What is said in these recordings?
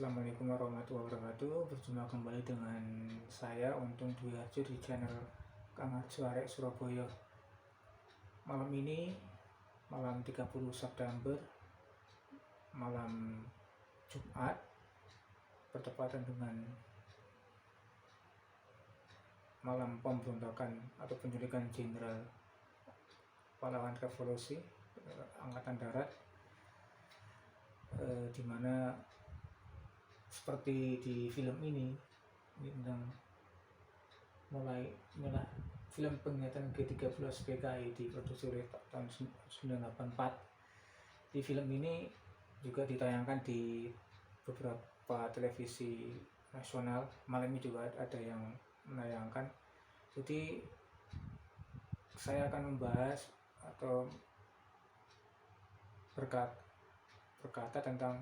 Assalamualaikum warahmatullahi wabarakatuh. Berjumpa kembali dengan saya Untung Dwi Harjo di channel Kang Harjo Arek Surabaya. Malam ini malam 30 September, malam Jumat, bertepatan dengan malam pemberontakan atau penculikan Jenderal Pahlawan Revolusi Angkatan Darat, di mana seperti di film ini tentang film pengingatan G13 PKI diproduksi oleh tahun 1984. Di film ini juga ditayangkan di beberapa televisi nasional. Malam ini juga ada yang menayangkan. Jadi saya akan membahas atau berkata tentang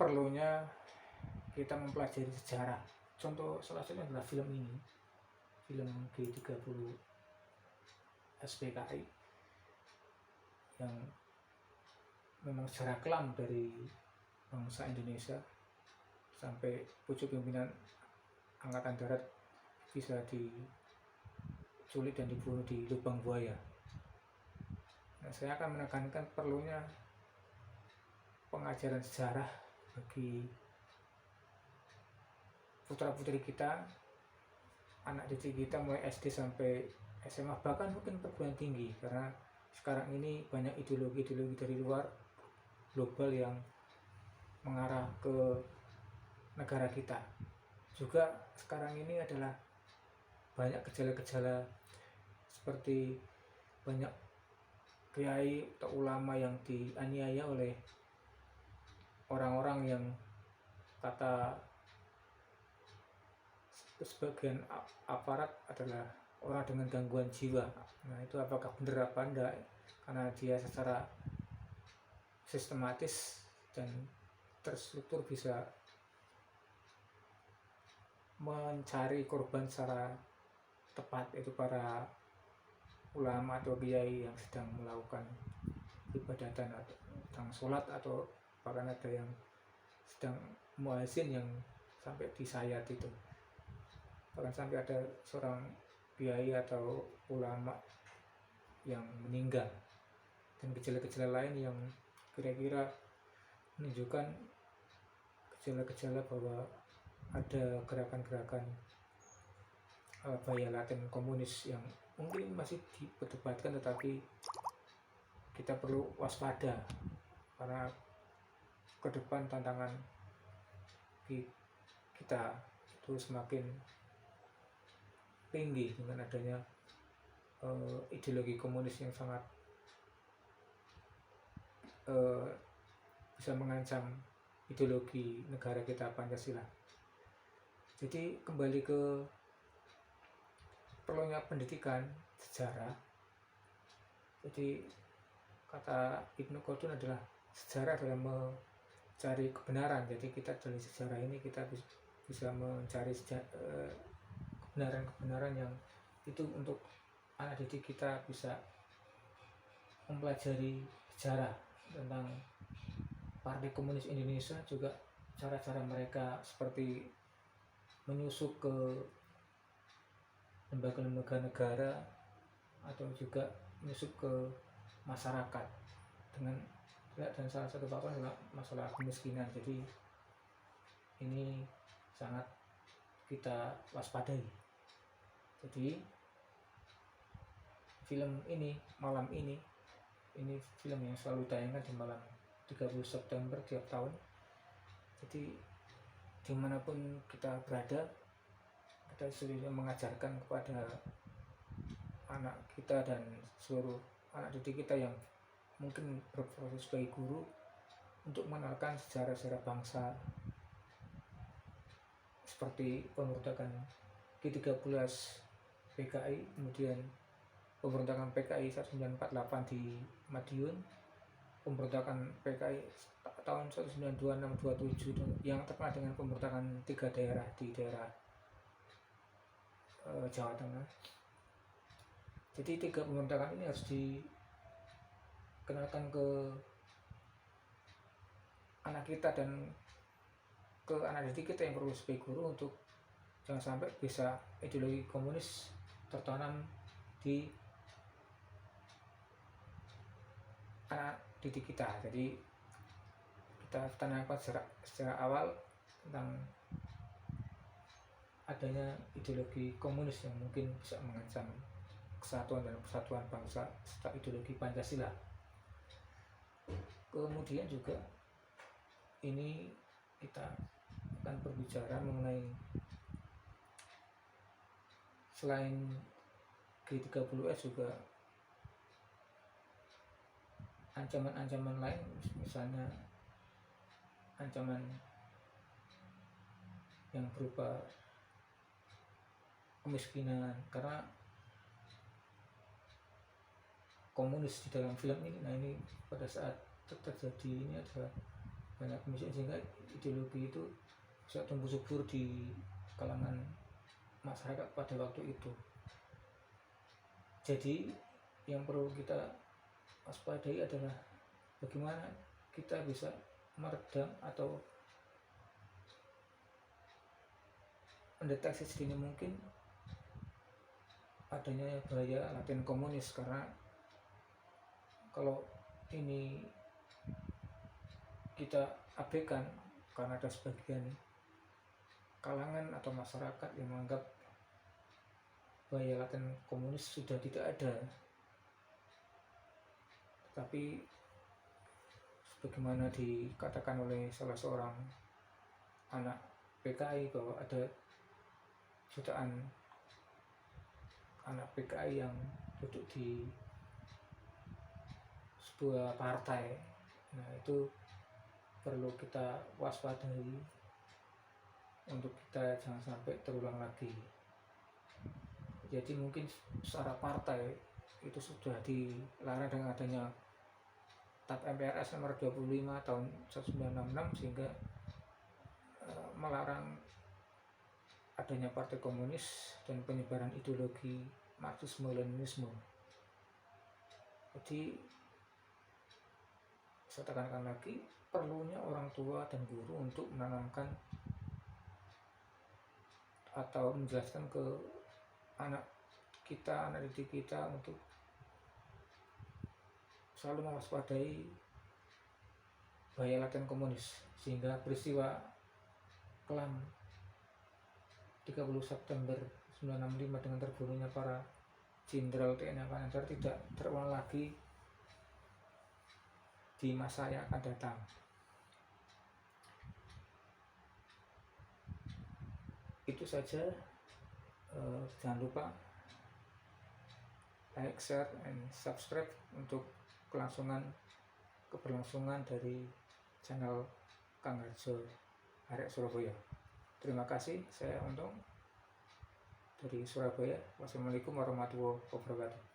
perlunya kita mempelajari sejarah. Contoh salah satunya adalah film ini, film G30 SPKI, yang memang sejarah kelam dari bangsa Indonesia sampai pucuk pimpinan Angkatan Darat bisa diculik dan dibunuh di lubang buaya. Nah, saya akan menekankan perlunya pengajaran sejarah bagi putra-putri kita, anak didik kita mulai SD sampai SMA, bahkan mungkin perguruan tinggi, karena sekarang ini banyak ideologi-ideologi dari luar global yang mengarah ke negara kita. Juga sekarang ini adalah banyak gejala-gejala seperti banyak kiai atau ulama yang dianiaya oleh orang-orang yang kata sebagian aparat adalah orang dengan gangguan jiwa. Nah, itu apakah benar apa enggak? Karena dia secara sistematis dan terstruktur bisa mencari korban secara tepat, yaitu para ulama atau kiai yang sedang melakukan ibadatan atau sedang sholat, atau bahkan ada yang sedang muazin yang sampai disayat itu, bahkan sampai ada seorang kiai atau ulama yang meninggal, dan gejala-gejala lain yang kira-kira menunjukkan gejala-gejala bahwa ada gerakan-gerakan laten komunis yang mungkin masih diperdebatkan, tetapi kita perlu waspada karena ke depan tantangan kita itu semakin tinggi dengan adanya ideologi komunis yang sangat bisa mengancam ideologi negara kita, Pancasila. Jadi kembali ke perlunya pendidikan sejarah. Jadi kata Ibnu Khaldun adalah sejarah adalah mencari kebenaran. Jadi kita dari sejarah ini kita bisa mencari kebenaran-kebenaran yang itu untuk anak didik kita bisa mempelajari sejarah tentang Partai Komunis Indonesia, juga cara-cara mereka seperti menyusup ke lembaga-lembaga negara atau juga menyusup ke masyarakat dan salah satu faktor adalah masalah kemiskinan. Jadi ini sangat kita waspadai. Jadi film ini malam ini film yang selalu tayangkan di malam 30 September tiap tahun. Jadi dimanapun kita berada, kita selalu mengajarkan kepada anak kita dan seluruh anak didik kita yang mungkin berprofesi sebagai guru untuk mengenalkan sejarah-sejarah bangsa seperti pemberontakan G13 PKI, kemudian pemberontakan PKI 1948 di Madiun, pemberontakan PKI tahun 1926-27 yang terkenal dengan pemberontakan 3 daerah di daerah Jawa Tengah. Jadi 3 pemberontakan ini harus dikenalkan ke anak kita dan ke anak didik kita yang perlu sebagai guru untuk jangan sampai bisa ideologi komunis tertanam di anak didik kita. Jadi kita tanamkan secara awal tentang adanya ideologi komunis yang mungkin bisa mengancam kesatuan dan persatuan bangsa serta ideologi Pancasila. Kemudian juga ini kita akan berbicara mengenai selain G30S juga ancaman-ancaman lain, misalnya ancaman yang berupa kemiskinan, karena komunis di dalam film ini. Nah, ini pada saat terjadi ini ada banyak kemiskinan sehingga ideologi itu bisa tumbuh subur di kalangan masyarakat pada waktu itu. Jadi yang perlu kita waspadai adalah bagaimana kita bisa meredam atau mendeteksi sedini mungkin adanya bahaya laten komunis, karena kalau ini kita abaikan karena ada sebagian kalangan atau masyarakat yang menganggap bahaya laten komunis sudah tidak ada, tetapi sebagaimana dikatakan oleh salah seorang anak PKI bahwa ada jutaan anak PKI yang duduk di sebuah partai. Nah, itu perlu kita waspadai untuk kita jangan sampai terulang lagi. Jadi mungkin secara partai itu sudah dilarang dengan adanya TAP MPRS nomor 25 tahun 1966 sehingga melarang adanya partai komunis dan penyebaran ideologi Marxisme-Leninisme. Jadi saya tekankan lagi perlunya orang tua dan guru untuk menanamkan atau menjelaskan ke anak kita, anak didik kita untuk selalu mewaspadai bahaya laten komunis, sehingga peristiwa kelam 30 September 1965 dengan terbunuhnya para jenderal TNI Angkatan Darat tidak terulang lagi di masa yang akan datang. Itu saja. Jangan lupa like, share, and subscribe untuk keberlangsungan dari channel Kang Harjo Arek Surabaya. Terima kasih, saya Untung dari Surabaya. Wassalamualaikum warahmatullahi wabarakatuh.